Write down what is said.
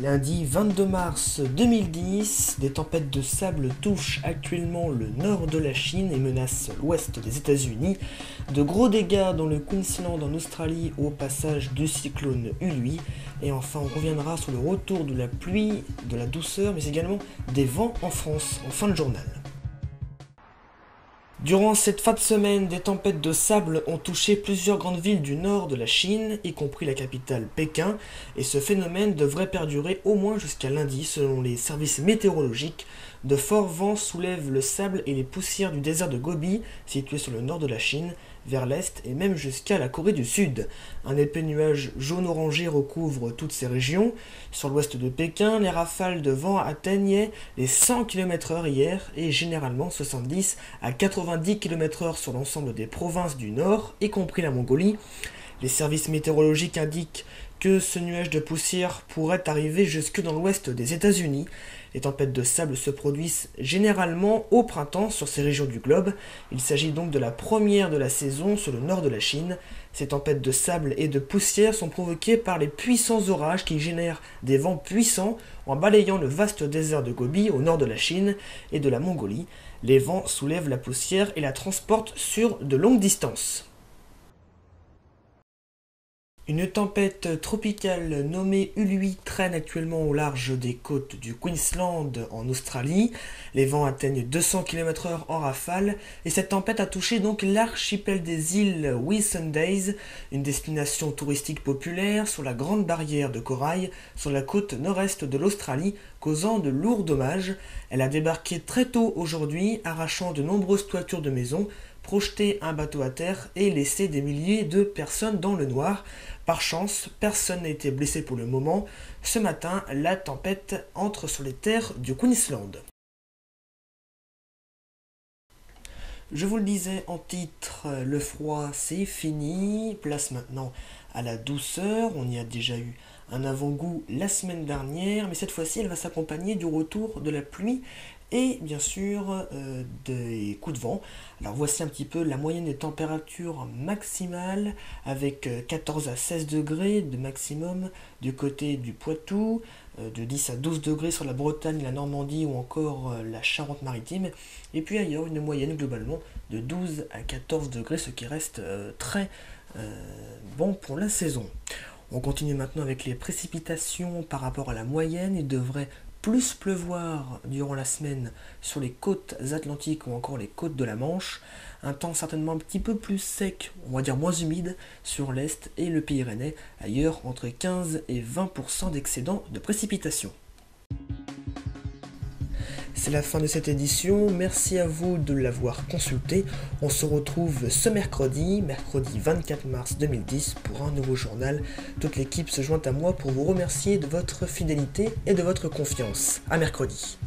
Lundi 22 mars 2010, des tempêtes de sable touchent actuellement le nord de la Chine et menacent l'ouest des États-Unis. De gros dégâts dans le Queensland en Australie au passage du cyclone Uli. Et enfin, on reviendra sur le retour de la pluie, de la douceur, mais également des vents en France en fin de journal. Durant cette fin de semaine, des tempêtes de sable ont touché plusieurs grandes villes du nord de la Chine, y compris la capitale Pékin, et ce phénomène devrait perdurer au moins jusqu'à lundi selon les services météorologiques. De forts vents soulèvent le sable et les poussières du désert de Gobi, situé sur le nord de la Chine, vers l'est et même jusqu'à la Corée du Sud. Un épais nuage jaune-orangé recouvre toutes ces régions. Sur l'ouest de Pékin, les rafales de vent atteignaient les 100 km/h hier et généralement 70 à 90 km/h sur l'ensemble des provinces du nord, y compris la Mongolie. Les services météorologiques indiquent que ce nuage de poussière pourrait arriver jusque dans l'ouest des États-Unis. Les tempêtes de sable se produisent généralement au printemps sur ces régions du globe. Il s'agit donc de la première de la saison sur le nord de la Chine. Ces tempêtes de sable et de poussière sont provoquées par les puissants orages qui génèrent des vents puissants en balayant le vaste désert de Gobi au nord de la Chine et de la Mongolie. Les vents soulèvent la poussière et la transportent sur de longues distances. Une tempête tropicale nommée Uli traîne actuellement au large des côtes du Queensland en Australie. Les vents atteignent 200 km/h en rafale et cette tempête a touché donc l'archipel des îles Whitsundays, une destination touristique populaire sur la grande barrière de corail sur la côte nord-est de l'Australie, causant de lourds dommages. Elle a débarqué très tôt aujourd'hui, arrachant de nombreuses toitures de maisons, projeté un bateau à terre et laissé des milliers de personnes dans le noir. Par chance, personne n'a été blessé pour le moment. Ce matin, la tempête entre sur les terres du Queensland. Je vous le disais en titre, le froid c'est fini, place maintenant à la douceur. On y a déjà eu un avant-goût la semaine dernière, mais cette fois-ci elle va s'accompagner du retour de la pluie et bien sûr des coups de vent. Alors voici un petit peu la moyenne des températures maximales avec 14 à 16 degrés de maximum du côté du Poitou, de 10 à 12 degrés sur la Bretagne, la Normandie ou encore la Charente-Maritime, et puis ailleurs une moyenne globalement de 12 à 14 degrés, ce qui reste très bon pour la saison. On continue maintenant avec les précipitations par rapport à la moyenne. Il devrait plus pleuvoir durant la semaine sur les côtes atlantiques ou encore les côtes de la Manche. Un temps certainement un petit peu plus sec, on va dire moins humide, sur l'Est et le Pays rennais. Ailleurs, entre 15 et 20% d'excédent de précipitations. C'est la fin de cette édition, merci à vous de l'avoir consulté. On se retrouve ce mercredi 24 mars 2010 pour un nouveau journal. Toute l'équipe se joint à moi pour vous remercier de votre fidélité et de votre confiance. À mercredi.